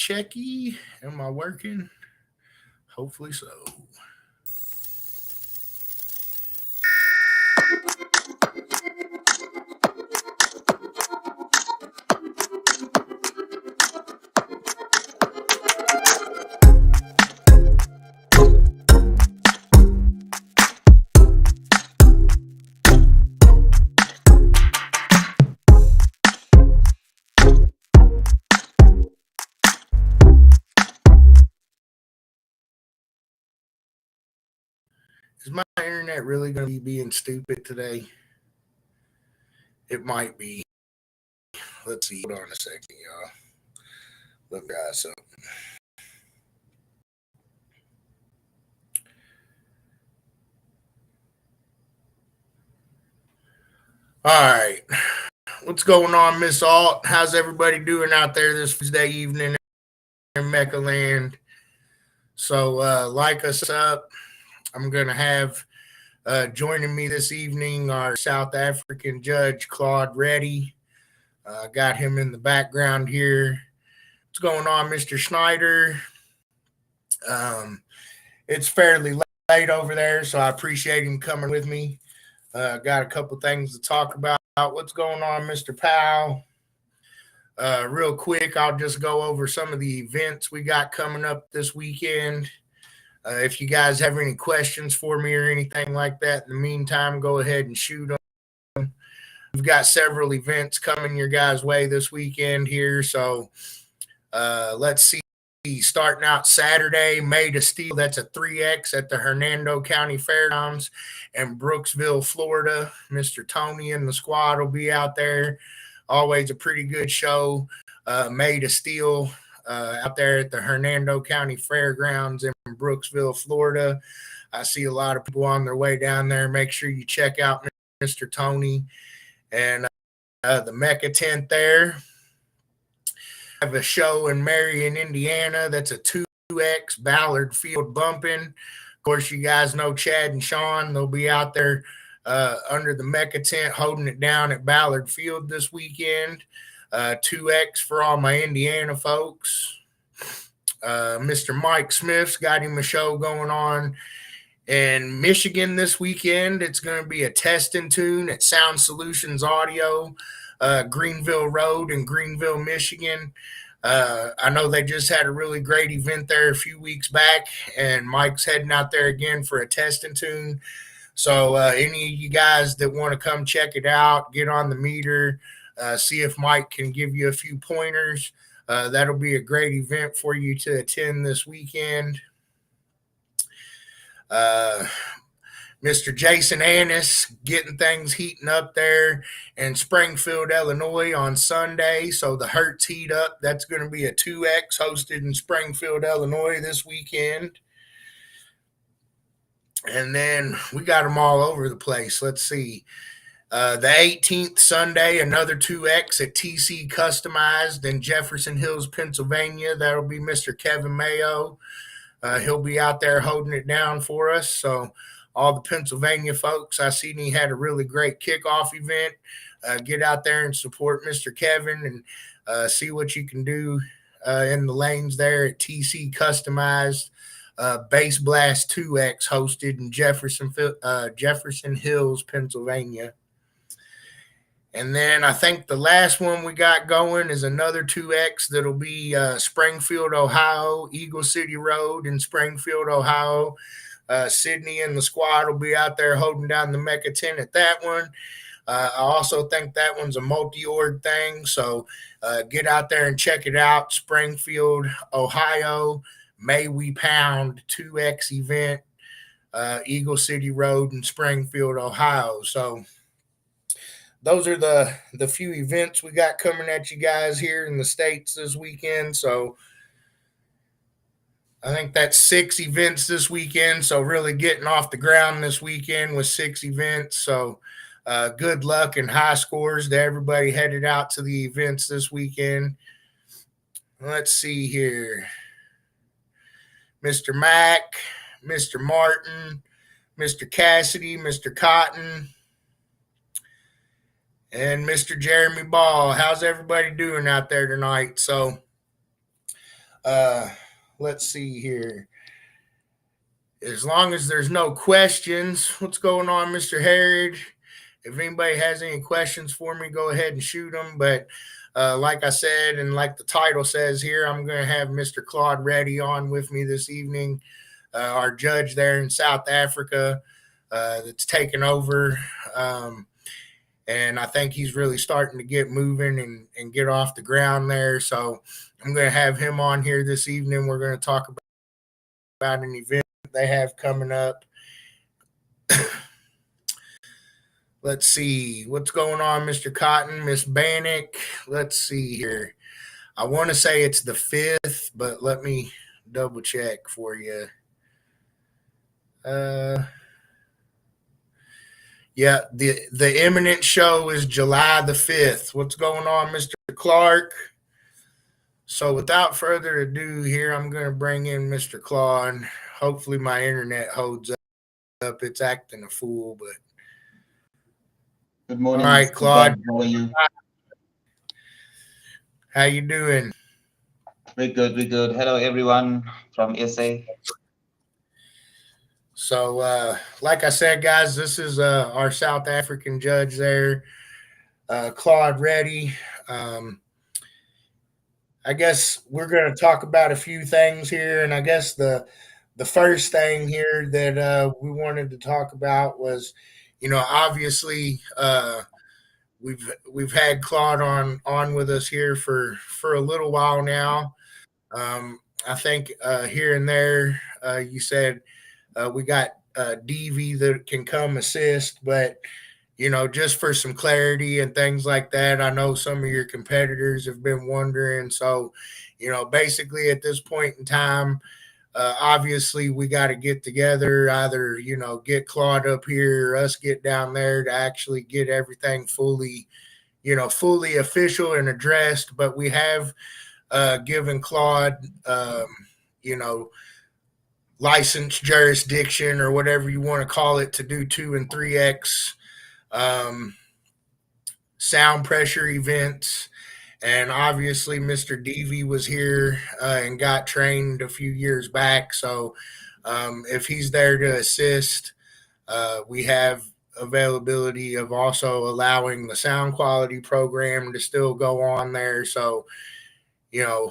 checky. Am I working? Hopefully so. Is my internet really going to be being stupid today? It might be. Let's see. Hold on a second, y'all. Look, guys. So, all right. What's going on, Miss Alt? How's everybody doing out there this Tuesday evening in MECA land? So, like us up. I'm going to have joining me this evening our South African judge, Claude Reddy. Got him in the background here. What's going on, Mr. Schneider? It's fairly late over there, so I appreciate him coming with me. Got a couple things to talk about. What's going on, Mr. Powell? Real quick, I'll just go over some of the events we got coming up this weekend. If you guys have any questions for me or anything like that, in the meantime, go ahead and shoot them. We've got several events coming your guys' way this weekend here. So let's see. Starting out Saturday, Made of Steel. That's a 3X at the Hernando County Fairgrounds in Brooksville, Florida. Mr. Tony and the squad will be out there. Always a pretty good show. Made of Steel out there at the Hernando County Fairgrounds in Brooksville, Florida. I see a lot of people on their way down there. Make sure you check out Mr. Tony and the MECA tent there. I have a show in Marion, Indiana. That's a 2X Ballard Field bumping. Of course, you guys know Chad and Sean. They'll be out there under the MECA tent holding it down at Ballard Field this weekend. 2X for all my Indiana folks. Mr. Mike Smith's got him a show going on in Michigan this weekend. It's going to be a test and tune at Sound Solutions Audio, Greenville Road in Greenville, Michigan. I know they just had a really great event there a few weeks back, and Mike's heading out there again for a test and tune. So any of you guys that want to come check it out, get on the meter, see if Mike can give you a few pointers. That'll be a great event for you to attend this weekend. Mr. Jason Annis getting things heating up there in Springfield, Illinois on Sunday. So the Hertz Heat Up, that's going to be a 2X hosted in Springfield, Illinois this weekend. And then we got them all over the place. Let's see. The 18th Sunday, another 2X at TC Customized in Jefferson Hills, Pennsylvania. That'll be Mr. Kevin Mayo. He'll be out there holding it down for us. So all the Pennsylvania folks, I seen he had a really great kickoff event. Get out there and support Mr. Kevin and see what you can do in the lanes there at TC Customized. Bass Blast 2X hosted in Jefferson Hills, Pennsylvania. And then I think the last one we got going is another 2X that'll be Springfield, Ohio, Eagle City Road in Springfield, Ohio. Sydney and the squad will be out there holding down the MECA tent at that one. I also think that one's a multi-org thing, so get out there and check it out. Springfield, Ohio, May We Pound 2X event, Eagle City Road in Springfield, Ohio. So those are the few events we got coming at you guys here in the States this weekend. So I think that's 6 events this weekend. So really getting off the ground this weekend with 6 events. So good luck and high scores to everybody headed out to the events this weekend. Let's see here. Mr. Mack, Mr. Martin, Mr. Cassidy, Mr. Cotton, and Mr. Jeremy Ball. How's everybody doing out there tonight? So Uh, let's see here. As long as there's no questions, what's going on, Mr. Harrod? If anybody has any questions for me, go ahead and shoot them. But like I said, and like the title says here, I'm going to have Mr. Claude Reddy on with me this evening, our judge there in South Africa that's taken over. And I think he's really starting to get moving and get off the ground there. So I'm going to have him on here this evening. We're going to talk about an event they have coming up. Let's see what's going on, Mr. Cotton, Miss Bannock. Let's see here. I want to say it's the 5th, but let me double check for you. Yeah, the imminent show is July the 5th. What's going on, Mr. Clark? So without further ado here, I'm going to bring in Mr. Claude. Hopefully my internet holds up. It's acting a fool, but good morning, all right, Mr. Claude. How are you? How you doing? We're good, we're good. Hello, everyone from SA. So, like I said, guys, this is our South African judge there, Claude Reddy. I guess we're going to talk about a few things here, and I guess the first thing here that we wanted to talk about was, obviously we've had Claude on with us here for a little while now. I think here and there you said we got DV that can come assist, but just for some clarity and things like that, I know some of your competitors have been wondering. So, basically at this point in time, obviously we got to get together, either, get Claude up here or us get down there to actually get everything fully official and addressed. But we have given Claude, you know, licensed jurisdiction or whatever you want to call it to do 2 and 3X um, sound pressure events. And obviously, Mr. Devi was here and got trained a few years back. So if he's there to assist, we have availability of also allowing the sound quality program to still go on there. So, you know,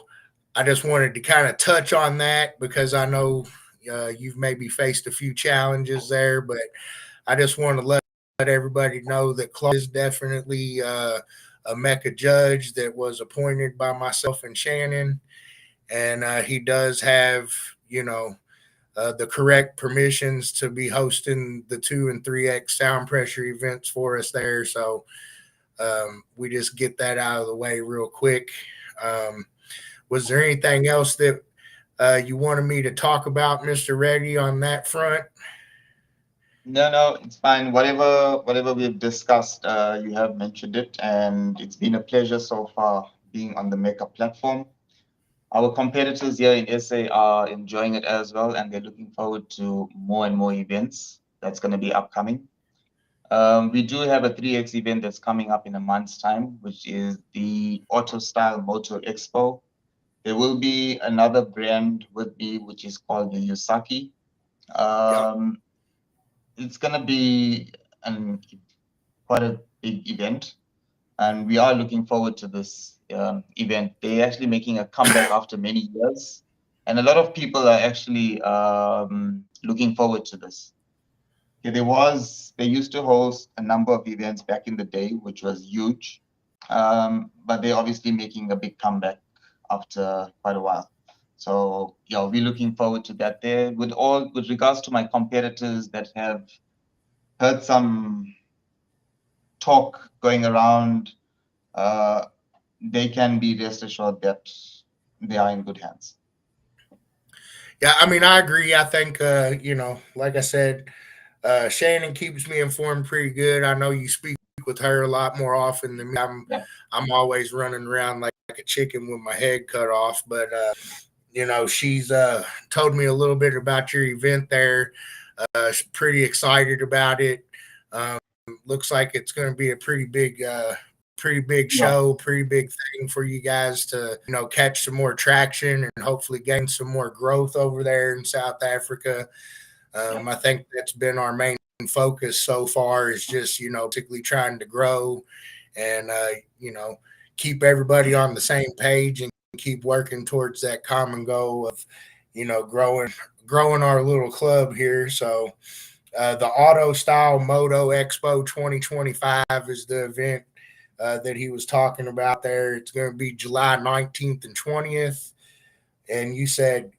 I just wanted to kind of touch on that because I know you've maybe faced a few challenges there, but I just want to let everybody know that Claude is definitely a MECA judge that was appointed by myself and Shannon, and he does have, the correct permissions to be hosting the 2 and 3X sound pressure events for us there. So we just get that out of the way real quick. Was there anything else that you wanted me to talk about, Mr. Reddy, on that front? No, it's fine. Whatever we've discussed, you have mentioned it, and it's been a pleasure so far being on the MECA platform. Our competitors here in SA are enjoying it as well, and they're looking forward to more and more events that's going to be upcoming. We do have a 3X event that's coming up in a month's time, which is the Auto Style Motor Expo. There will be another brand with me, which is called the Yusaki. Yeah. Um, it's going to be quite a big event, and we are looking forward to this event. They're actually making a comeback after many years, and a lot of people are actually looking forward to this. Yeah, they used to host a number of events back in the day, which was huge, but they're obviously making a big comeback after quite a while. So yeah, we're looking forward to that. There, with regards to my competitors that have heard some talk going around, uh, they can be rest assured that they are in good hands. Yeah, I mean, I agree. I think, like I said, Shannon keeps me informed pretty good. I know you speak with her a lot more often than me. Yeah. I'm always running around like a chicken with my head cut off. But she's told me a little bit about your event there. She's pretty excited about it. Um, looks like it's going to be a pretty big pretty big Yeah. show, pretty big thing for you guys to, catch some more traction and hopefully gain some more growth over there in South Africa. I think that's been our main focus so far, is just, basically trying to grow and, keep everybody on the same page and keep working towards that common goal of, growing our little club here. So the Auto Style Moto Expo 2025 is the event that he was talking about there. It's going to be July 19th and 20th. And you said,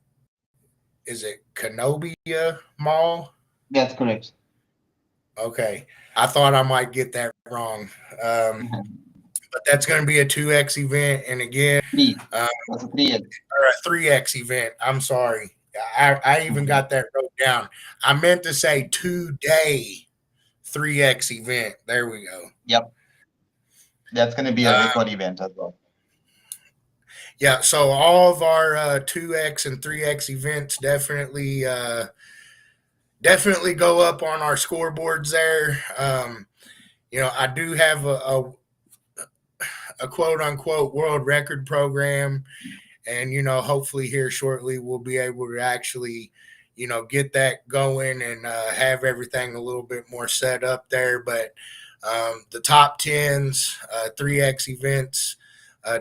is it Canobia Mall? That's correct. Okay. I thought I might get that wrong. But that's going to be a 2X event. And again, That's a 3X. Or a 3X event. I'm sorry. I even got that wrote down. I meant to say 2-day 3X event. There we go. Yep. That's going to be a record event as well. Yeah, so all of our 2X and 3X events definitely go up on our scoreboards there. I do have a quote unquote world record program, and hopefully here shortly we'll be able to actually get that going and have everything a little bit more set up there. But the top 10s, 3X events,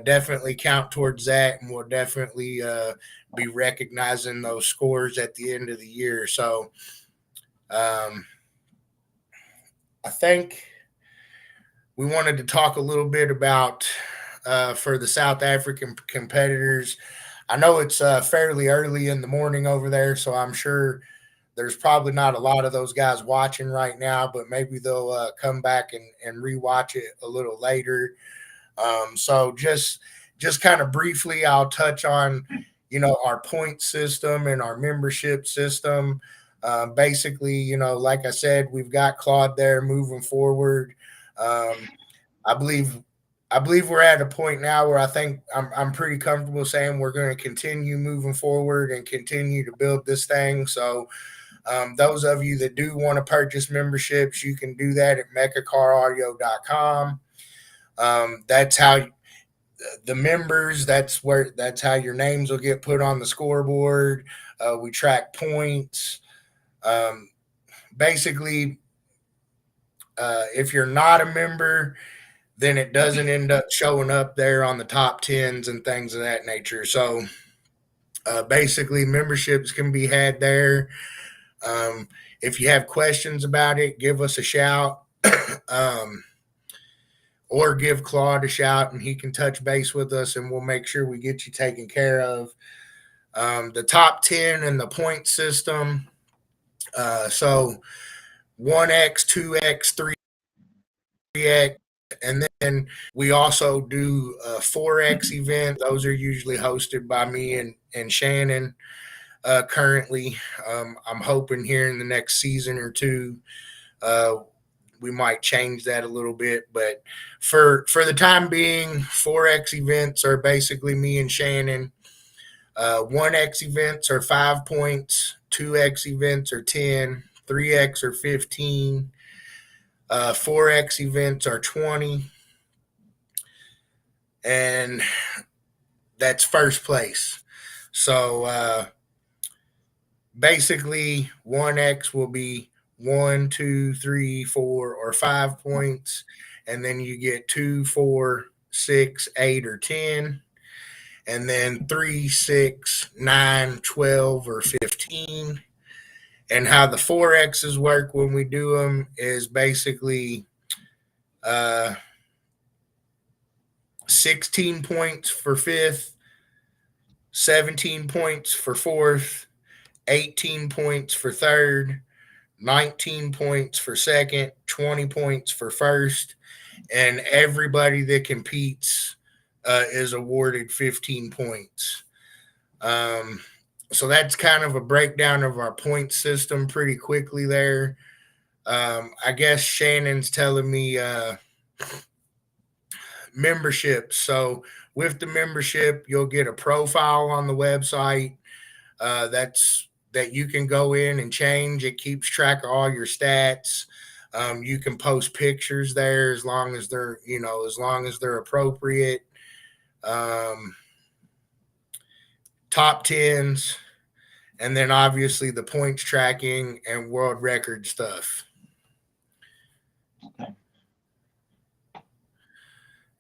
definitely count towards that, and we'll definitely be recognizing those scores at the end of the year. So I think we wanted to talk a little bit about for the South African competitors. I know it's fairly early in the morning over there, so I'm sure there's probably not a lot of those guys watching right now, but maybe they'll come back and rewatch it a little later. So just kind of briefly, I'll touch on, our point system and our membership system. Basically, like I said, we've got Claude there moving forward. I believe we're at a point now where I think I'm pretty comfortable saying we're going to continue moving forward and continue to build this thing. So those of you that do want to purchase memberships, you can do that at mecacaraudio.com. That's how the members, that's how your names will get put on the scoreboard. We track points. Basically, if you're not a member, then it doesn't end up showing up there on the top 10s and things of that nature. So basically, memberships can be had there. If you have questions about it, give us a shout. Or give Claude a shout and he can touch base with us and we'll make sure we get you taken care of. The top 10 and the point system. So 1X, 2X, 3X, and then we also do a 4X event. Those are usually hosted by me and Shannon currently. I'm hoping here in the next season or two, we might change that a little bit, but for the time being, 4X events are basically me and Shannon. 1X events are 5 points, 2X events are 10, 3X are 15, 4X events are 20, and that's first place. So basically 1X will be 1, 2, 3, 4, or 5 points, and then you get 2, 4, 6, 8, or 10, and then 3, 6, 9, 12, or 15. And how the 4Xs work when we do them is basically 16 points for fifth, 17 points for fourth, 18 points for third, 19 points for second, 20 points for first, and everybody that competes is awarded 15 points. So that's kind of a breakdown of our point system pretty quickly there. I guess Shannon's telling me membership. So with the membership, you'll get a profile on the website. That you can go in and change. It keeps track of all your stats. You can post pictures there as long as they're, as long as they're appropriate. Um, Top tens, and then obviously the points tracking and world record stuff. Okay.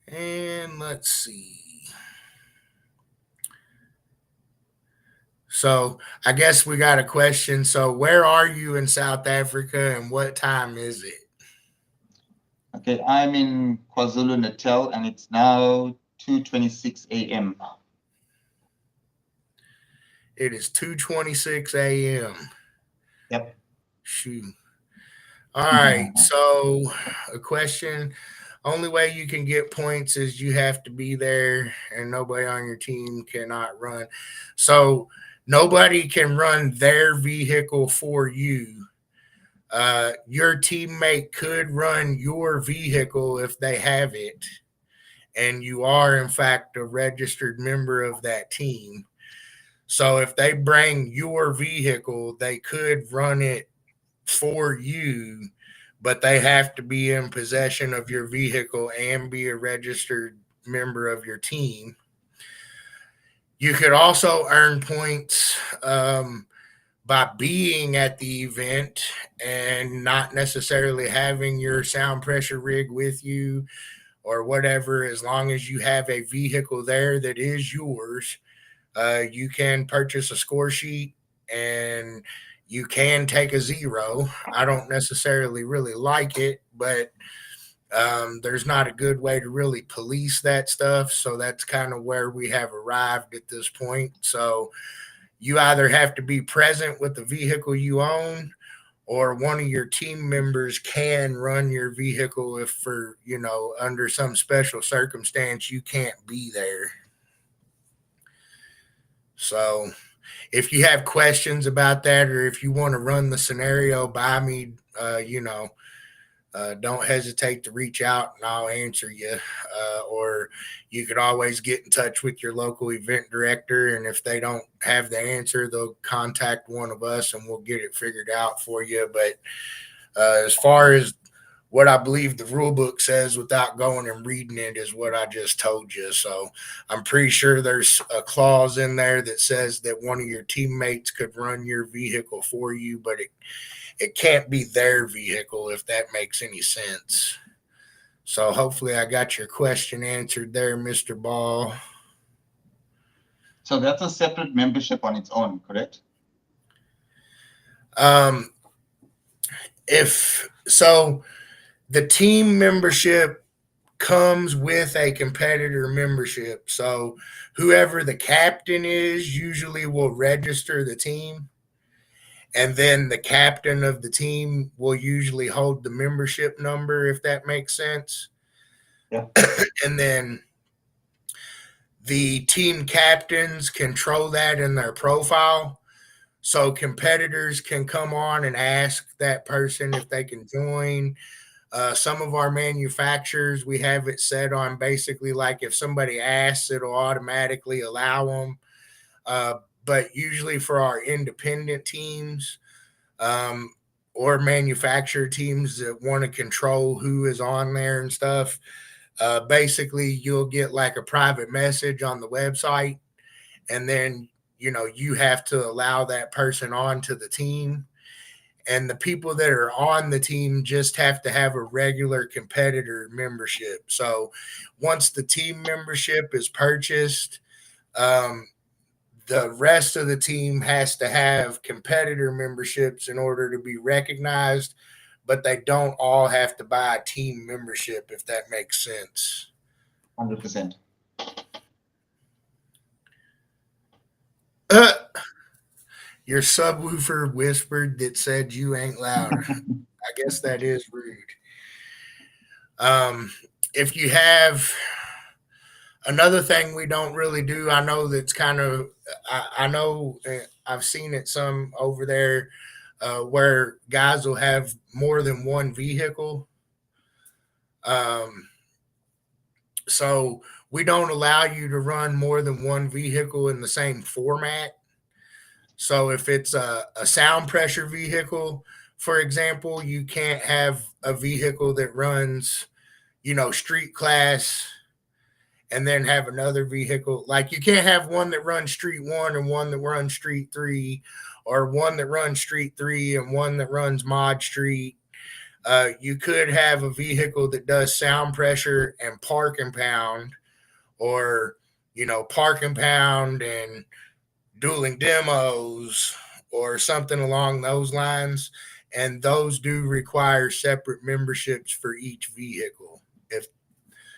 And let's see. So I guess we got a question. So where are you in South Africa and what time is it? Okay, I'm in KwaZulu-Natal and it's now 2:26 a.m. It is 2:26 a.m. Yep. Shoot. All right. So a question. Only way you can get points is you have to be there and nobody on your team cannot run. So nobody can run their vehicle for you. Your teammate could run your vehicle if they have it, and you are, in fact, a registered member of that team. So if they bring your vehicle, they could run it for you, but they have to be in possession of your vehicle and be a registered member of your team. You could also earn points by being at the event and not necessarily having your sound pressure rig with you or whatever. As long as you have a vehicle there that is yours, you can purchase a score sheet and you can take a 0. I don't necessarily really like it, but there's not a good way to really police that stuff. So that's kind of where we have arrived at this point. So you either have to be present with the vehicle you own, or one of your team members can run your vehicle if for, under some special circumstance you can't be there. So if you have questions about that, or if you want to run the scenario by me, don't hesitate to reach out and I'll answer you. Or you could always get in touch with your local event director. And if they don't have the answer, they'll contact one of us and we'll get it figured out for you. But as far as what I believe the rule book says without going and reading it is what I just told you. So I'm pretty sure there's a clause in there that says that one of your teammates could run your vehicle for you, but it can't be their vehicle, if that makes any sense. So hopefully I got your question answered there, Mr. Ball. So that's a separate membership on its own, correct? If so, the team membership comes with a competitor membership. So whoever the captain is usually will register the team. And then the captain of the team will usually hold the membership number, if that makes sense. Yeah. And then the team captains control that in their profile. So competitors can come on and ask that person if they can join. Some of our manufacturers, we have it set on basically like if somebody asks, it'll automatically allow them. But usually for our independent teams, or manufacturer teams that want to control who is on there and stuff, basically you'll get like a private message on the website, and then you have to allow that person onto the team. And the people that are on the team just have to have a regular competitor membership. So once the team membership is purchased, the rest of the team has to have competitor memberships in order to be recognized, but they don't all have to buy a team membership, if that makes sense. 100%. Your subwoofer whispered that said you ain't loud. I guess that is rude. If you have another thing we don't really do, I know that's kind of, I know I've seen it some over there where guys will have more than one vehicle. So we don't allow you to run more than one vehicle in the same format. So if it's a sound pressure vehicle, for example, you can't have a vehicle that runs, street class and then have another vehicle. Like you can't have one that runs street one and one that runs street three, or one that runs street three and one that runs mod street. You could have a vehicle that does sound pressure and park and pound, or park and pound and dueling demos, or something along those lines. And those do require separate memberships for each vehicle. If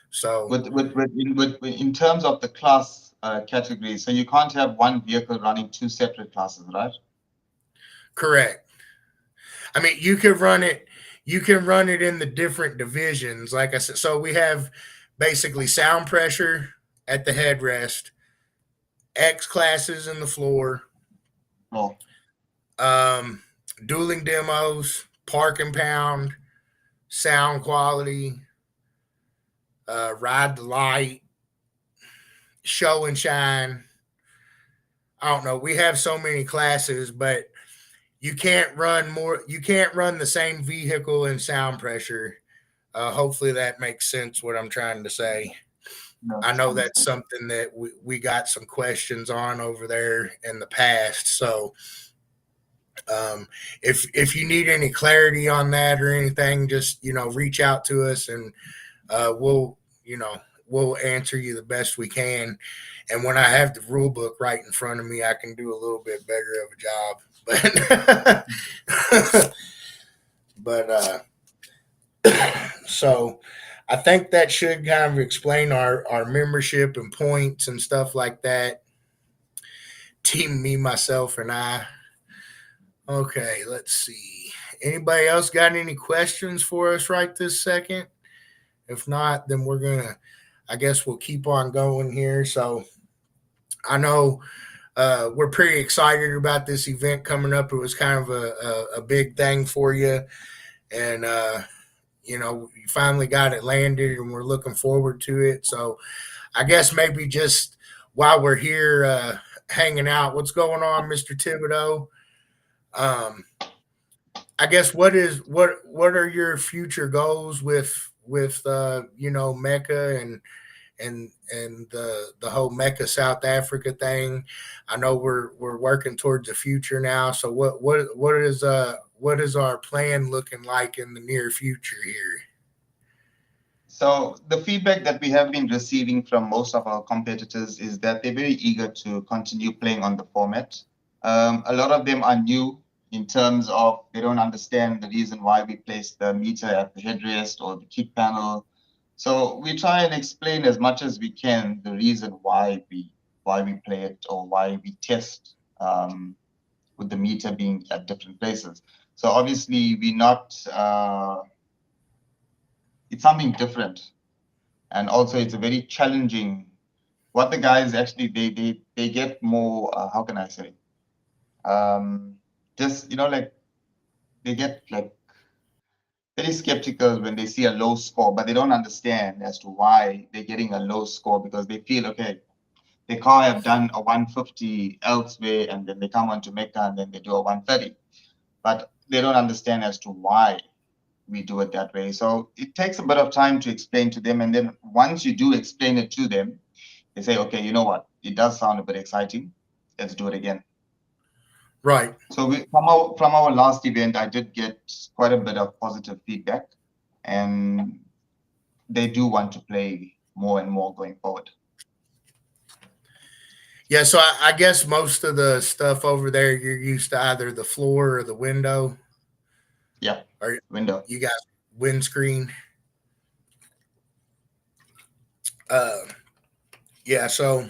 so, in terms of the class category, so you can't have one vehicle running two separate classes, right? correct. I mean, you can run it. You can run it in the different divisions, like I said. So we have basically sound pressure at the headrest, X classes in the floor, Oh, dueling demos, park and pound, sound quality, ride the light, show and shine. I don't know. We have so many classes, but you can't run more. You can't run the same vehicle in sound pressure. Hopefully that makes sense what I'm trying to say. no, I it's know that's understood. something that we got some questions on over there in the past. So if you need any clarity on that or anything, just reach out to us, and we'll answer you the best we can. And when I have the rule book right in front of me, I can do a little bit better of a job. But so I think that should kind of explain our membership and points and stuff like that. Team me, myself, and I. Okay, let's see. Anybody else got any questions for us right this second? If not, then I guess we'll keep on going here. So I know we're pretty excited about this event coming up. It was kind of a big thing for you. And, you finally got it landed and we're looking forward to it. So I guess maybe just while we're here hanging out, what's going on, Mr. Thibodeau? I guess what are your future goals with MECA and the whole MECA South Africa thing? I know we're working towards the future now. So what is our plan looking like in the near future here? So the feedback that we have been receiving from most of our competitors is that they're very eager to continue playing on the format. A lot of them are new in terms of they don't understand the reason why we place the meter at the headrest or the kick panel. So we try and explain as much as we can the reason why we play it or why we test with the meter being at different places. So obviously we're not. It's something different, and also it's a very challenging. What the guys actually they get more. How can I say? Just like they get like very skeptical when they see a low score, but they don't understand as to why they're getting a low score because they feel okay. The car have done a 150 elsewhere, and then they come onto MECA and then they do a 130, but they don't understand as to why we do it that way. So it takes a bit of time to explain to them, and then once you do explain it to them, they say, okay, you know what? It does sound a bit exciting. Let's do it again. Right. So from our last event, I did get quite a bit of positive feedback, and they do want to play more and more going forward. Yeah, so I guess most of the stuff over there you're used to either the floor or the window. Yeah, Or window. you got windscreen. Uh, yeah, so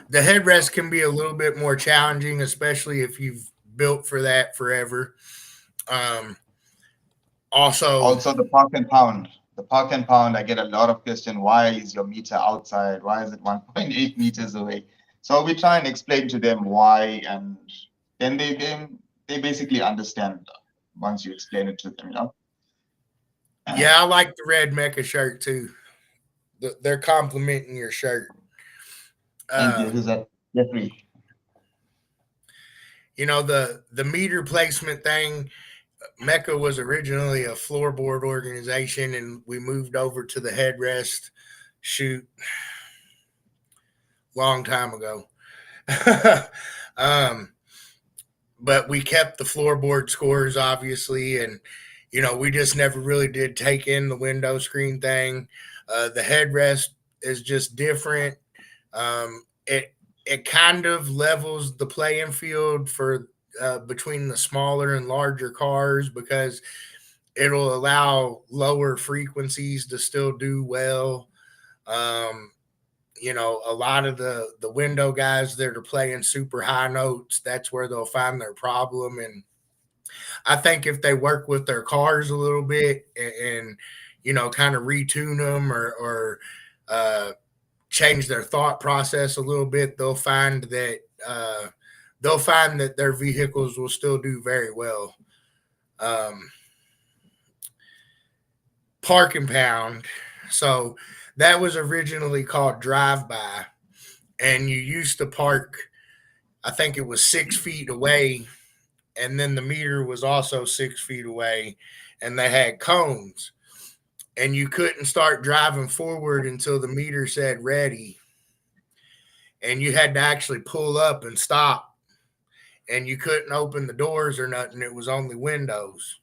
the headrest can be a little bit more challenging, especially if you've built for that forever. Um, also, Also, the park and pound. The park and pound, I get a lot of question. Why is your meter outside? Why is it 1.8 meters away? So we try and explain to them why, and then they basically understand once you explain it to them. yeah, I like the red MECA shirt too. They're complimenting your shirt. Thank you. Who's that? Jeffrey. the meter placement thing. MECA was originally a floorboard organization, and we moved over to the headrest. Shoot, long time ago. um, but we kept the floorboard scores, obviously, and we just never really did take in the window screen thing. The headrest is just different. It kind of levels the playing field for between the smaller and larger cars, because it'll allow lower frequencies to still do well. Um, a lot of the window guys that are playing super high notes, that's where they'll find their problem. And I think if they work with their cars a little bit and kind of retune them or change their thought process a little bit, they'll find that their vehicles will still do very well. Park and pound. So that was originally called drive-by, and you used to park, I think it was 6 feet away, and then the meter was also 6 feet away, and they had cones, and you couldn't start driving forward until the meter said ready, and you had to actually pull up and stop, and you couldn't open the doors or nothing. It was only windows.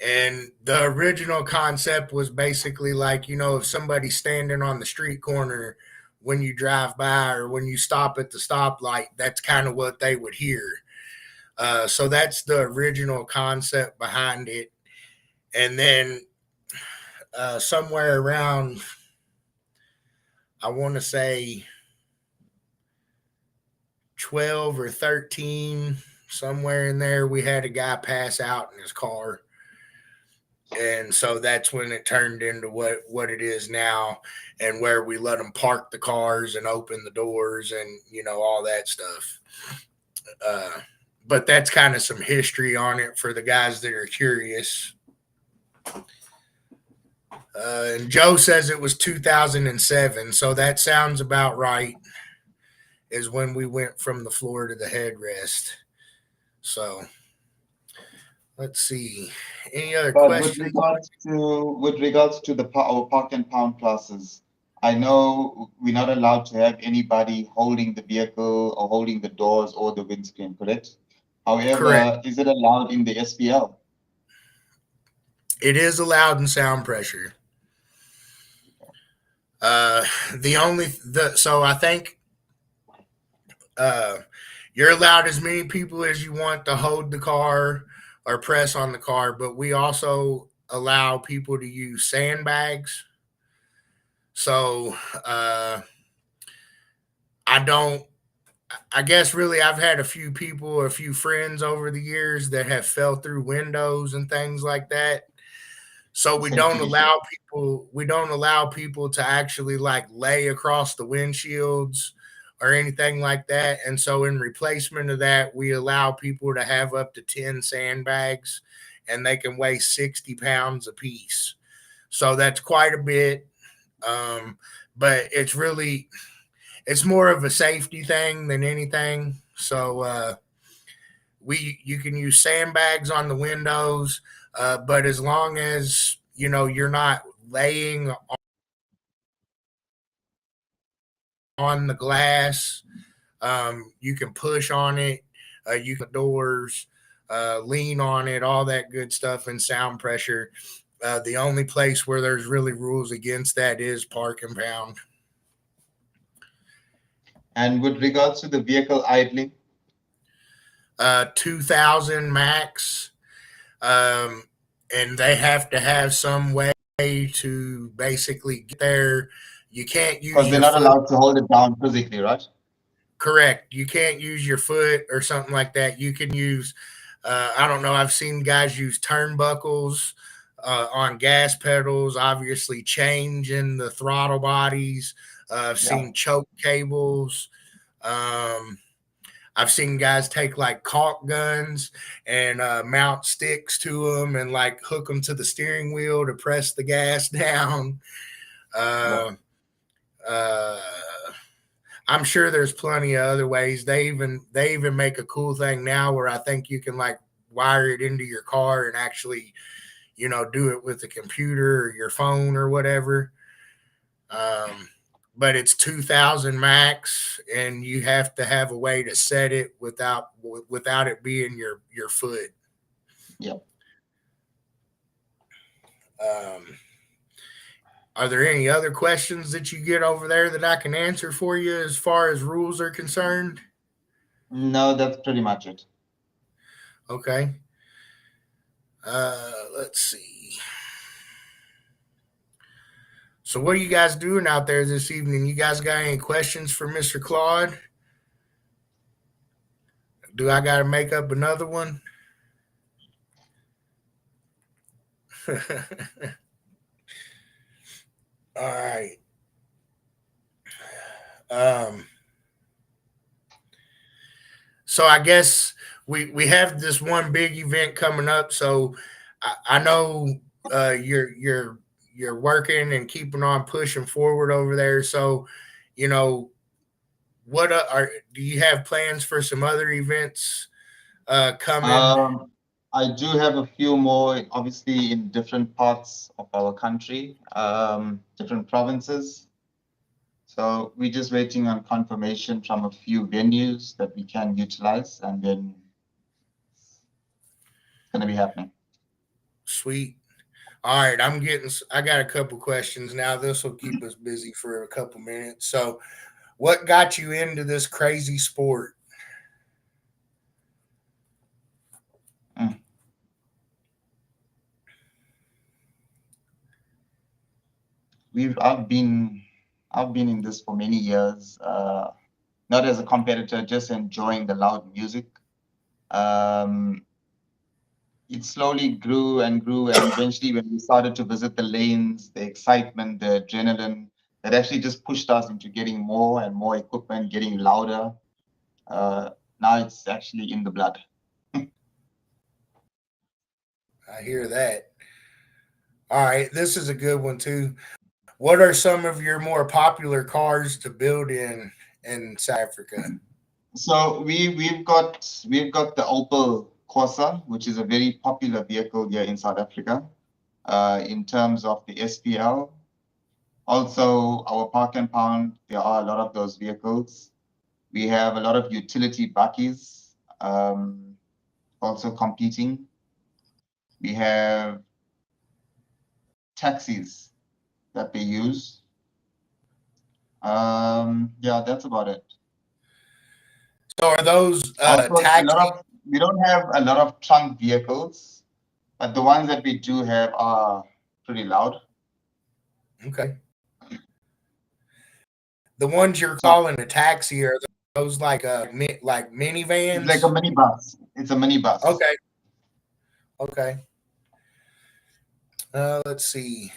And the original concept was basically like, if somebody's standing on the street corner when you drive by or when you stop at the stoplight, that's kind of what they would hear. So that's the original concept behind it. And then somewhere around, I want to say 12 or 13, somewhere in there, we had a guy pass out in his car. And so that's when it turned into what it is now, and where we let them park the cars and open the doors and, all that stuff. But that's kind of some history on it for the guys that are curious. And Joe says it was 2007. So that sounds about right, is when we went from the floor to the headrest. So let's see. Any other questions? With regards to our park and pound classes, I know we're not allowed to have anybody holding the vehicle or holding the doors or the windscreen, correct? However, Correct. Is it allowed in the SPL? It is allowed in sound pressure. So I think you're allowed as many people as you want to hold the car or press on the car, but we also allow people to use sandbags. So I guess really I've had a few friends over the years that have fell through windows and things like that. So we don't allow people to actually like lay across the windshields or anything like that. And so in replacement of that, we allow people to have up to 10 sandbags, and they can weigh 60 pounds a piece. So that's quite a bit. But it's more of a safety thing than anything. So you can use sandbags on the windows, but as long as you're not laying on the glass, you can push on it. You can doors, lean on it, all that good stuff, and sound pressure. The only place where there's really rules against that is park and pound. And with regards to the vehicle idling, 2,000 max, and they have to have some way to basically get there. You can't use because they're not allowed to hold it down physically, right? Correct. You can't use your foot or something like that. You can use, I don't know, I've seen guys use turnbuckles on gas pedals, obviously changing the throttle bodies. I've seen choke cables. I've seen guys take like caulk guns and mount sticks to them and like hook them to the steering wheel to press the gas down. I'm sure there's plenty of other ways. They even make a cool thing now where I think you can like wire it into your car and actually, do it with the computer or your phone or whatever. Um, but it's 2,000 max, and you have to have a way to set it without it being your foot. Yep. Um, are there any other questions that you get over there that I can answer for you as far as rules are concerned? No, that's pretty much it. Okay. Let's see. So, what are you guys doing out there this evening? You guys got any questions for Mr. Claude? Do I got to make up another one? All right. Um, so I guess we have this one big event coming up. So I know you're working and keeping on pushing forward over there. So you know what are do you have plans for some other events coming? I do have a few more, obviously, in different parts of our country, different provinces. So we're just waiting on confirmation from a few venues that we can utilize, and then it's going to be happening. Sweet. All right, I got a couple questions now. This will keep us busy for a couple minutes. So, what got you into this crazy sport? Mm. I've been in this for many years, not as a competitor, just enjoying the loud music. Um, it slowly grew and grew, and eventually, when we started to visit the lanes, the excitement, the adrenaline, that actually just pushed us into getting more and more equipment, getting louder. Uh, Now it's actually in the blood. I hear that. All right, this is a good one too. What are some of your more popular cars to build in South Africa? So we've got the Opel Corsa, which is a very popular vehicle here in South Africa. In terms of the SPL, also our Park and Pound, there are a lot of those vehicles. We have a lot of utility bakkies also competing. We have taxis that they use. Yeah, that's about it. So, are those Also, taxi? we don't have a lot of trunk vehicles, but the ones that we do have are pretty loud. Okay, the ones you're So calling a taxi are those like it's like a minivans? minibus. It's a minibus. Okay, okay. Let's see.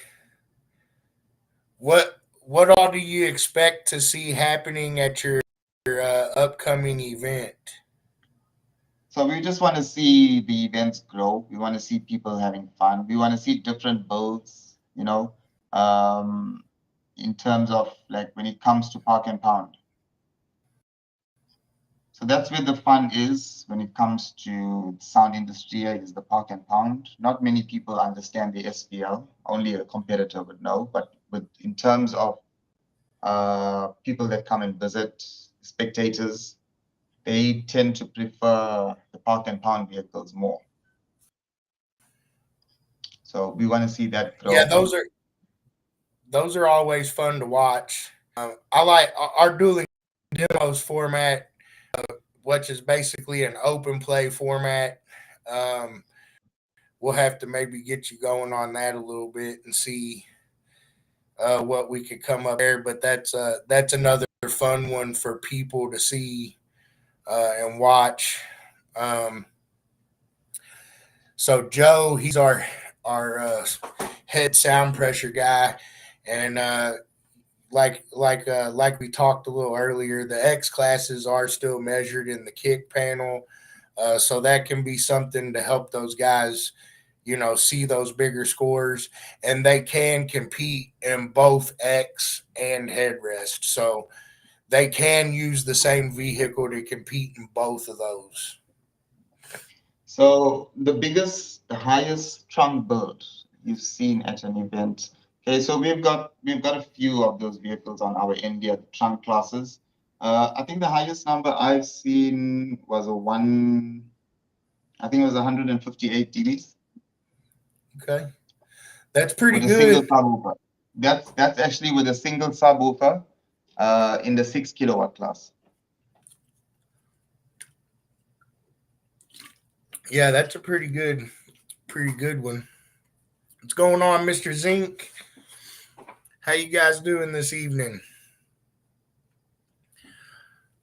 What all do you expect to see happening at your upcoming event? So we just want to see the events grow. We want to see people having fun. We want to see different builds, um, in terms of like when it comes to Park and Pound. So that's where the fun is when it comes to sound industry is the Park and Pound. Not many people understand the SPL. Only a competitor would know. But in terms of people that come and visit, spectators, they tend to prefer the Park and Pound vehicles more. So we want to see that Yeah, grow. those are always fun to watch. I like our dueling demos format, which is basically an open play format. Um, we'll have to maybe get you going on that a little bit and see what we could come up there. But that's another fun one for people to see and watch. Um, so Joe, he's our head sound pressure guy, and like we talked a little earlier, the X classes are still measured in the kick panel, so that can be something to help those guys, see those bigger scores, and they can compete in both X and headrest. So they can use the same vehicle to compete in both of those. So the highest trunk build you've seen at an event. Okay, so we've got a few of those vehicles on our India trunk classes. I think the highest number I've seen was I think it was 158 dBs Okay. That's pretty with a single good. subwoofer. That's actually with a single subwoofer in the 6 kilowatt class. Yeah, that's a pretty good one. What's going on, Mr. Zink? How you guys doing this evening?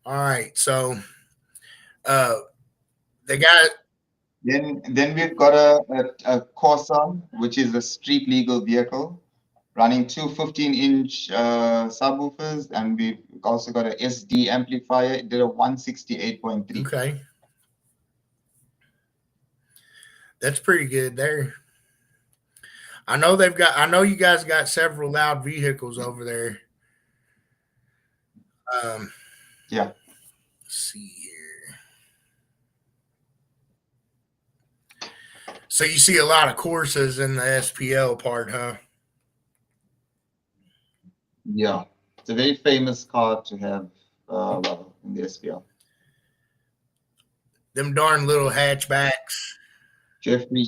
All right, so uh the guy. Then we've got a Corsa, which is a street legal vehicle, running two 15-inch subwoofers, and we've also got a SD amplifier. It did a 168.3. Okay, that's pretty good there. I know you guys got several loud vehicles over there. Um, Yeah. let's see here. So you see a lot of courses in the SPL part, huh? Yeah. It's a very famous car to have in the SPL. Them darn little hatchbacks. Jeffrey.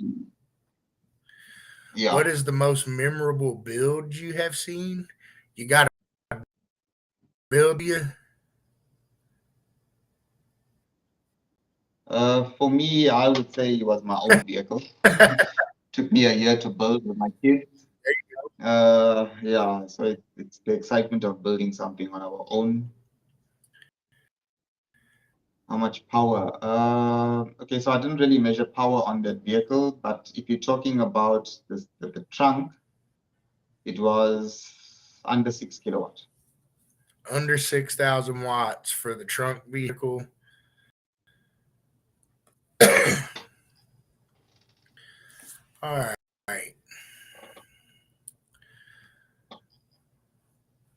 Yeah. What is the most memorable build you have seen? You got to build you. For me, I would say it was my own vehicle. Took me a year to build with my kids. Yeah, so it's the excitement of building something on our own. How much power? Okay, so I didn't really measure power on that vehicle, but if you're talking about the trunk, it was under 6 kilowatt. Under 6,000 watts for the trunk vehicle. All right.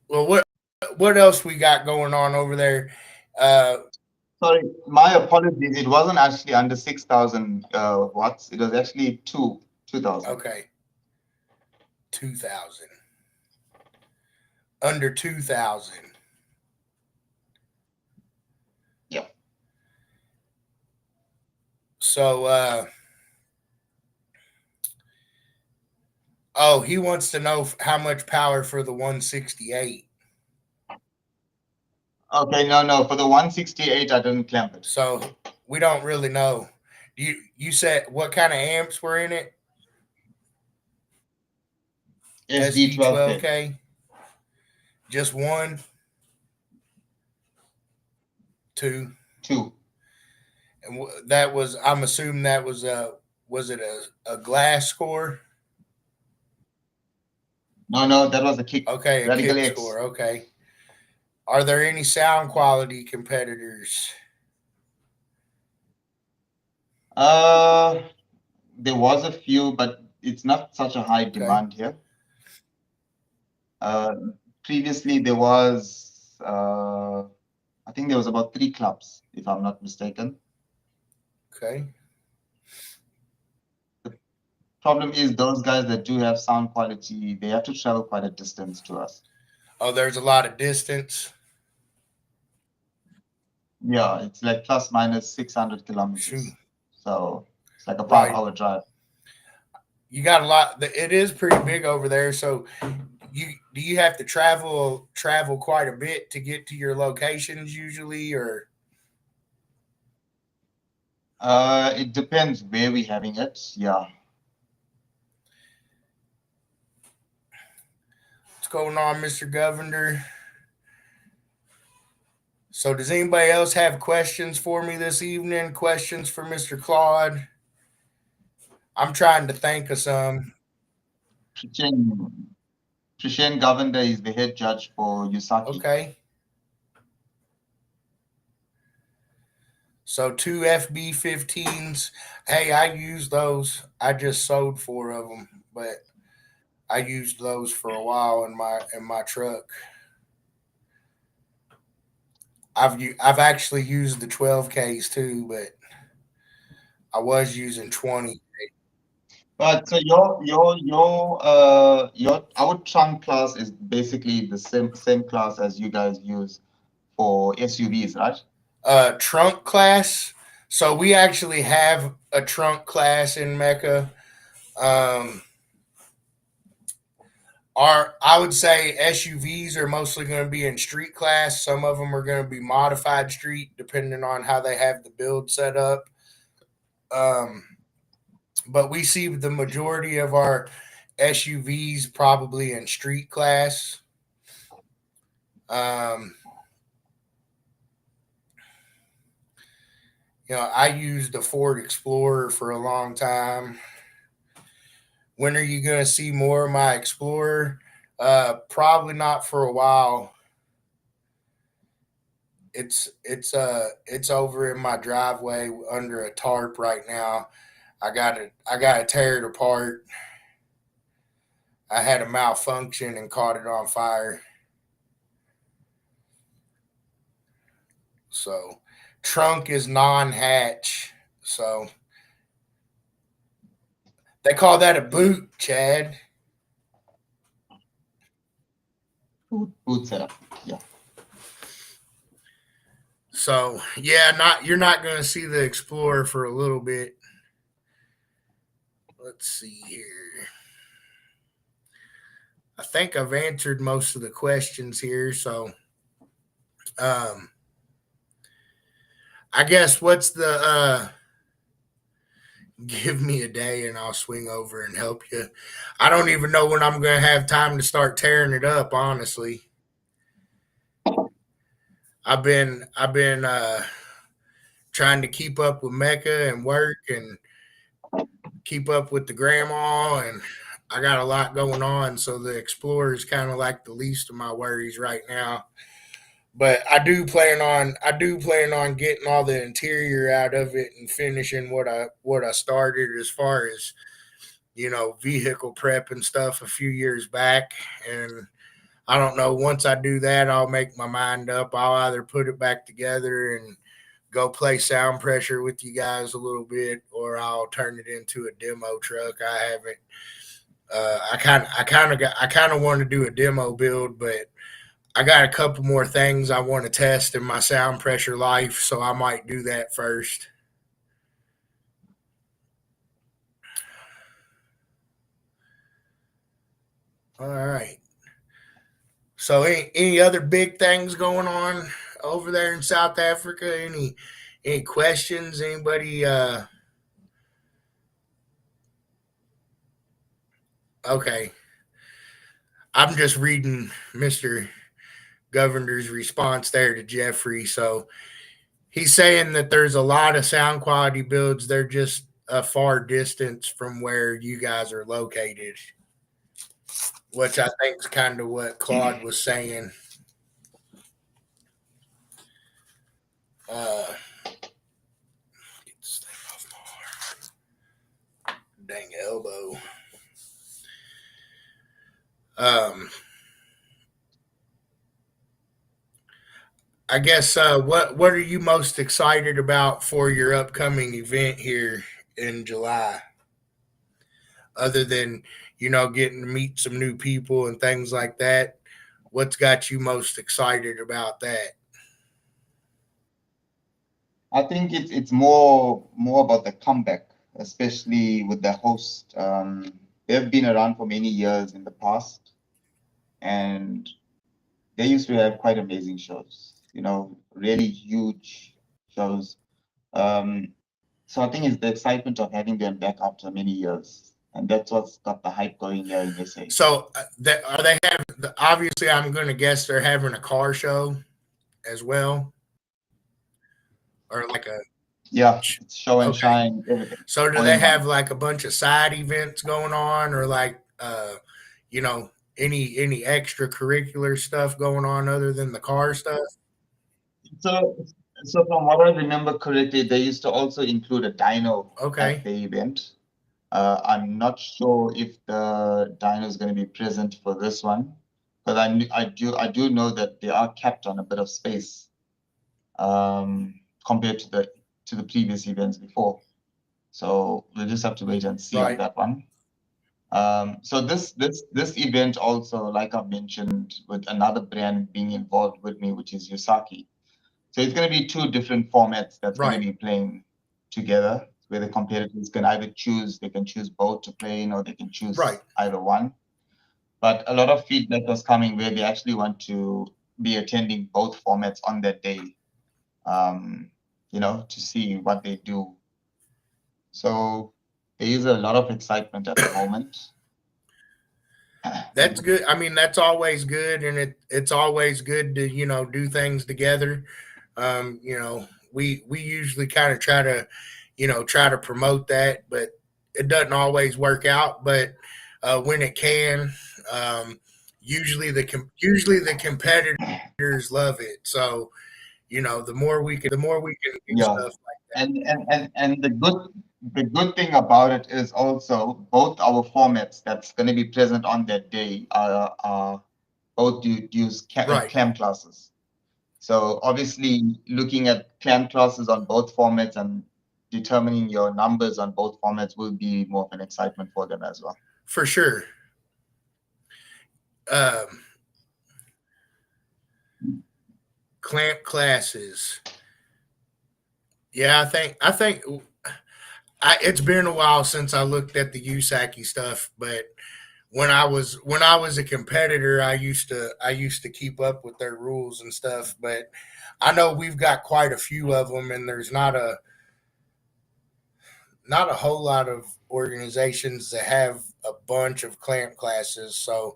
Well, what else we got going on over there? Uh, Sorry, my apologies. It wasn't actually under 6,000 watts. It was actually 2,000. okay, 2,000. Under 2,000. Yeah. So, oh, he wants to know how much power for the 168. Okay, no. For the 168, I didn't clamp it. So we don't really know. You said what kind of amps were in it? SD 12K. SD12K. Just one, two, Two. and that was. I'm assuming that was a. Was it a glass score? No, that was a kick. Okay, a Radical kick X. score. Okay. Are there any sound quality competitors? There was a few, but it's not such a high Okay. demand here. Previously, there was, I think there was about 3 clubs, if I'm not mistaken. Okay. The problem is those guys that do have sound quality, they have to travel quite a distance to us. Oh, there's a lot of distance. Yeah, it's like plus minus 600 kilometers. Shoot. So it's like a Right. 5-hour drive. You got a lot. It is pretty big over there. So do you have to travel quite a bit to get to your locations usually, or It depends where we're having it. Yeah. what's going on, Mr. Governor? So does anybody else have questions for me this evening? Questions for Mr. Claude? I'm trying to think of some. Krishan Govender is the head judge for Usaki. Okay. So 2 FB15s. Hey, I used those. I just sold 4 of them, but I used those for a while in my truck. I've actually used the 12Ks too, but I was using 20. But so your our trunk class is basically the same class as you guys use for SUVs, right? Trunk class. So we actually have a trunk class in MECA. Um, I would say SUVs are mostly going to be in street class. Some of them are going to be modified street, depending on how they have the build set up. Um, but we see the majority of our SUVs probably in street class. Um, I used the Ford Explorer for a long time. When are you going to see more of my Explorer? Probably not for a while. It's over in my driveway under a tarp right now. I got to tear it apart. I had a malfunction and caught it on fire. So trunk is non-hatch. So they call that a boot, Chad. Boot setup. Yeah. So yeah, not you're not going to see the Explorer for a little bit. Let's see here. I think I've answered most of the questions here. So um, I guess what's the give me a day and I'll swing over and help you. I don't even know when I'm going to have time to start tearing it up. Honestly, I've been trying to keep up with MECA and work and keep up with the grandma, and I got a lot going on. So the Explorer is kind of like the least of my worries right now. But I do plan on getting all the interior out of it and finishing what I started as far as vehicle prep and stuff a few years back. And I don't know, once I do that, I'll make my mind up. I'll either put it back together and go play sound pressure with you guys a little bit, or I'll turn it into a demo truck. I haven't. I kind of want to do a demo build, but I got a couple more things I want to test in my sound pressure life, so I might do that first. All right. So, any other big things going on over there in South Africa? Any questions? Anybody? Okay, I'm just reading Mister Governor's response there to Jeffrey. So he's saying that there's a lot of sound quality builds. They're just a far distance from where you guys are located, which I think is kind of what Claude was saying. Get this thing off my dang elbow. Um, I guess what are you most excited about for your upcoming event here in July? Other than getting to meet some new people and things like that, what's got you most excited about that? I think it's more about the comeback, especially with the host. They've been around for many years in the past, and they used to have quite amazing shows. Really huge shows. Um, so I think it's the excitement of having them back after many years, and that's what's got the hype going here in SA. So that are they having? Obviously, I'm going to guess they're having a car show as well, or like a. Yeah, it's show and Okay. shine, everything, So do all they in have one. like a bunch of side events going on, or like you know, any extracurricular stuff going on other than the car stuff? So, so from what I remember correctly, they used to also include a dyno at Okay. the event. I'm not sure if the dyno is going to be present for this one, but I do know that they are capped on a bit of space. compared to the previous events before. So we'll just have to wait and see on that one. So this event also, like I've mentioned, with another brand being involved with me, which is Yosaki. So it's going to be two different formats that's going to be playing together, where the competitors can either choose, they can choose both to play in, or they can choose either one. But a lot of feedback was coming where they actually want to be attending both formats on that day, to see what they do. So there is a lot of excitement at the moment. That's good. I mean, that's always good, and it's always good to do things together. We usually kind of try to promote that, but it doesn't always work out. But when it can, um, usually the competitors love it. So the more we can do stuff like that. And the good thing about it is also both our formats that's going to be present on that day are both use clam classes. So obviously, looking at clam classes on both formats and determining your numbers on both formats will be more of an excitement for them as well. For sure. Um, Clamp classes. Yeah, it's been a while since I looked at the USACI stuff, but when I was a competitor, I used to keep up with their rules and stuff. But I know we've got quite a few of them, and there's not a whole lot of organizations that have a bunch of clamp classes. So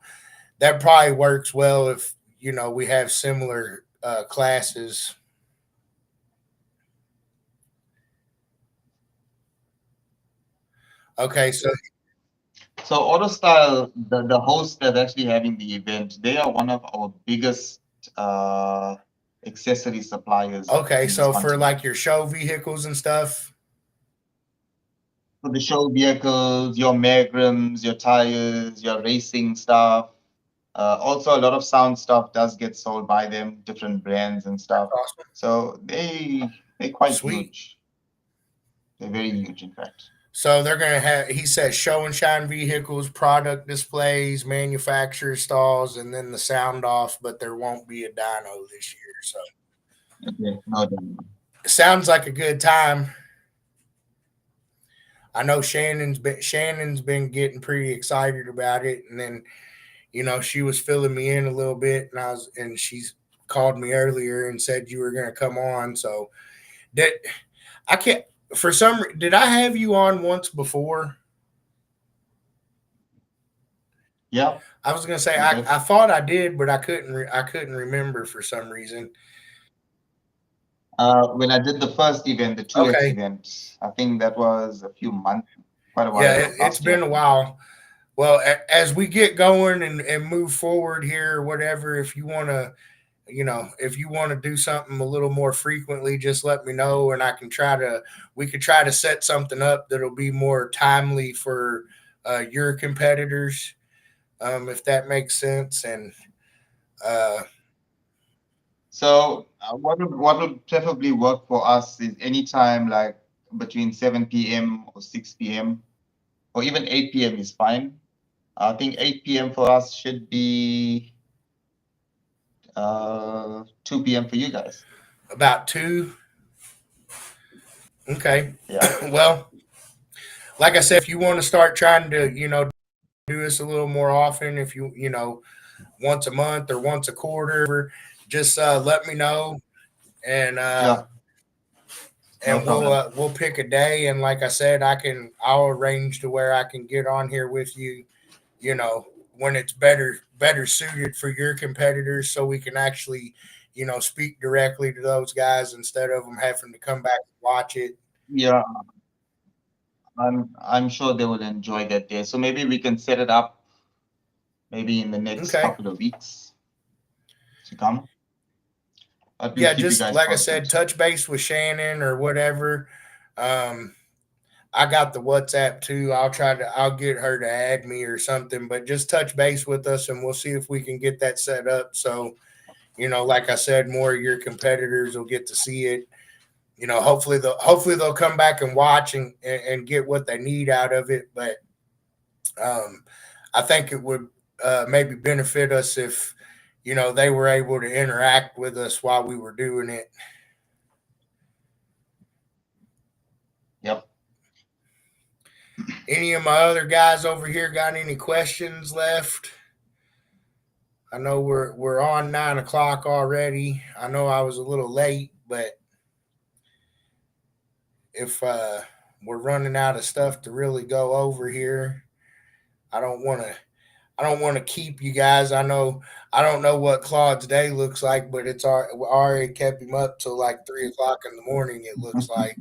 that probably works well if we have similar classes. Okay, So AutoStyle, the host that's actually having the event, they are one of our biggest uh, accessory suppliers okay, in this so for continent. like your show vehicles and stuff. For the show vehicles, your Magrams, your tires, your racing stuff. Also, a lot of sound stuff does get sold by them, different brands and That's stuff. awesome. So they're quite Sweet. huge. They're very huge, in fact. So they're gonna have. He says show and shine vehicles, product displays, manufacturer stalls, and then the sound off. But there won't be a dyno this year. So Okay, no, it sounds like a good time. I know Shannon's been getting pretty excited about it, and then she was filling me in a little bit, and she's called me earlier and said you were gonna come on. So that I can't. For some, did I have you on once before? yeah, I was gonna say you did. I thought I did, but I couldn't remember for some reason. When I did the first event, the 2X Okay, event, I think that was a few months, quite a while yeah, ago, it's last year, I been a think. while. Well, as we get going and move forward here, or whatever, if you want to, if you want to do something a little more frequently, just let me know, and we could try to set something up that'll be more timely for your competitors, if that makes sense. And uh, So what would preferably work for us is anytime like between 7 p.m. or 6 p.m. or even 8 p.m. is fine. I think 8 p.m. for us should be 2 p.m. for you guys. about two. Okay. Yeah. Well, like I said, if you want to start trying to, do this a little more often, if once a month or once a quarter, just let me know, and Sure. No problem. we'll pick a day. And like I said, I'll arrange to where I can get on here with you, you know, when it's better suited for your competitors, so we can actually, speak directly to those guys instead of them having to come back and watch it. Yeah, I'm sure they will enjoy that day. So maybe we can set it up maybe in the next Okay. couple of weeks to come. But we'll Yeah, keep you just guys like I posted. said, touch base with Shannon or whatever. Um, I got the WhatsApp too. I'll get her to add me or something, but just touch base with us and we'll see if we can get that set up. So, like I said, more of your competitors will get to see it. Hopefully they'll come back and watch and get what they need out of it. But I think it would maybe benefit us if they were able to interact with us while we were doing it. Yep. Any of my other guys over here got any questions left? I know we're on 9 o'clock already. I know I was a little late, but if we're running out of stuff to really go over here, I don't want to. I don't want to keep you guys. I don't know what Claude's day looks like, but we already kept him up till like 3 o'clock in the morning. It looks like.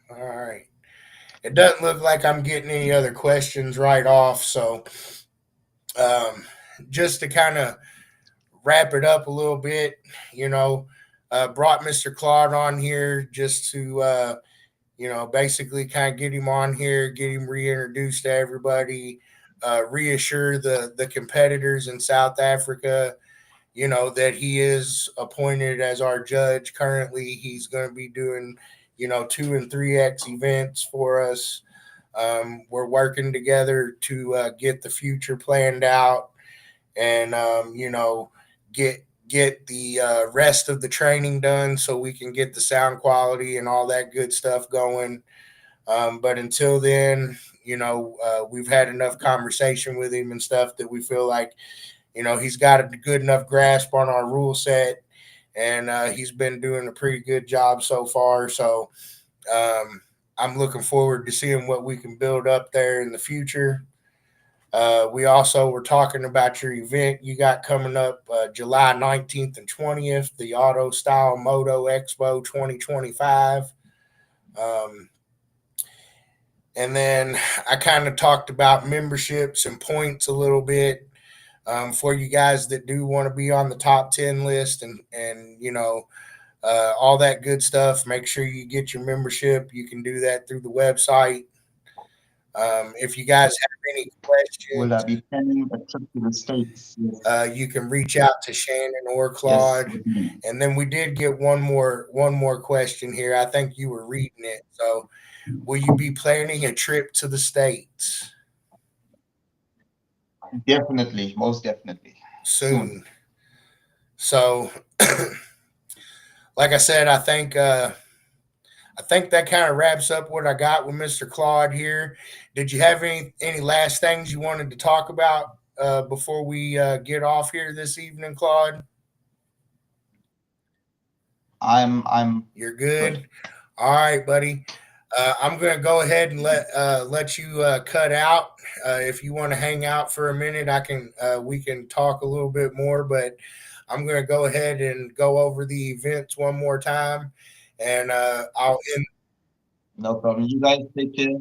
All right. It doesn't look like I'm getting any other questions right off. So, just to kind of wrap it up a little bit, brought Mr. Claude on here just to, basically kind of get him on here, get him reintroduced to everybody, reassure the competitors in South Africa, that he is appointed as our judge currently. He's going to be doing, 2 and 3X events for us. We're working together to get the future planned out and, get the rest of the training done so we can get the sound quality and all that good stuff going. But until then, we've had enough conversation with him and stuff that we feel like, he's got a good enough grasp on our rule set, and he's been doing a pretty good job so far. So I'm looking forward to seeing what we can build up there in the future. We also were talking about your event you got coming up July 19th and 20th, the Auto Style Moto Expo 2025. And then I kind of talked about memberships and points a little bit for you guys that do want to be on the top 10 list and all that good stuff. Make sure you get your membership. You can do that through the website. If you guys have any Will I questions, be planning a trip to the States? Yes. you can reach out to Shannon or Yes, Claude. with me. And then we did get one more question here. I think you were reading it. So, will you be planning a trip to the States Definitely, most definitely. soon? So, like I said, I think that kind of wraps up what I got with Mr. Claude here. Did you have any last things you wanted to talk about before we get off here this evening, Claude? I'm You're good. good. All right, buddy. I'm going to go ahead and let you cut out. If you want to hang out for a minute, we can talk a little bit more. But I'm going to go ahead and go over the events one more time, and I'll end. No problem. You guys take care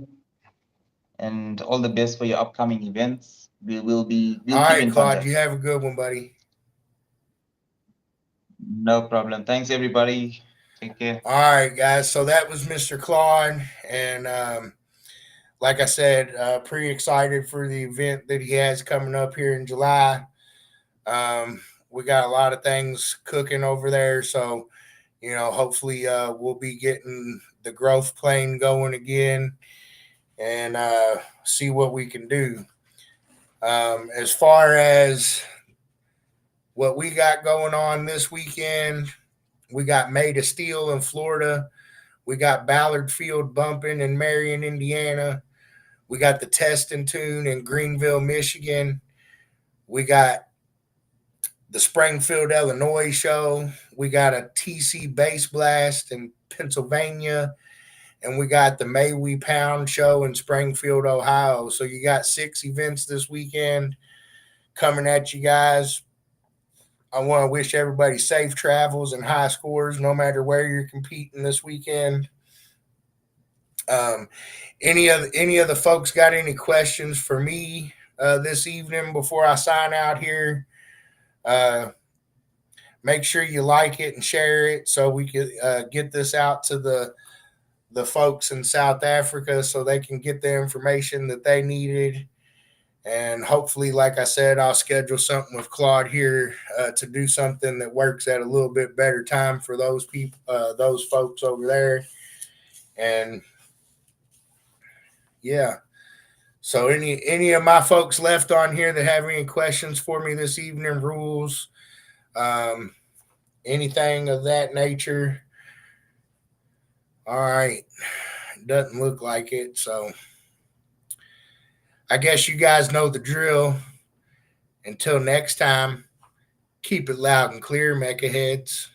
and all the best for your upcoming events. We'll All keep right, in Claude. You contact. have a good one, buddy. No problem. Thanks everybody. Take care. All right, guys. So that was Mr. Claude, and like I said, pretty excited for the event that he has coming up here in July. We got a lot of things cooking over there, so hopefully we'll be getting the growth plane going again and see what we can do. As far as what we got going on this weekend, we got Made of Steel in Florida. We got Ballard Field bumping in Marion, Indiana. We got the Test and Tune in Greenville, Michigan. We got the Springfield, Illinois show. We got a TC Bass Blast in Pennsylvania. And we got the May We Pound show in Springfield, Ohio. So you got 6 events this weekend coming at you guys. I want to wish everybody safe travels and high scores no matter where you're competing this weekend. Any of the folks got any questions for me this evening before I sign out here? Make sure you like it and share it so we can get this out to the folks in South Africa so they can get the information that they needed. And hopefully, like I said, I'll schedule something with Claude here to do something that works at a little bit better time for those people, those folks over there. And yeah. So any of my folks left on here that have any questions for me this evening, rules, um, anything of that nature? All right. Doesn't look like it. So I guess you guys know the drill. Until next time, keep it loud and clear, mecha heads.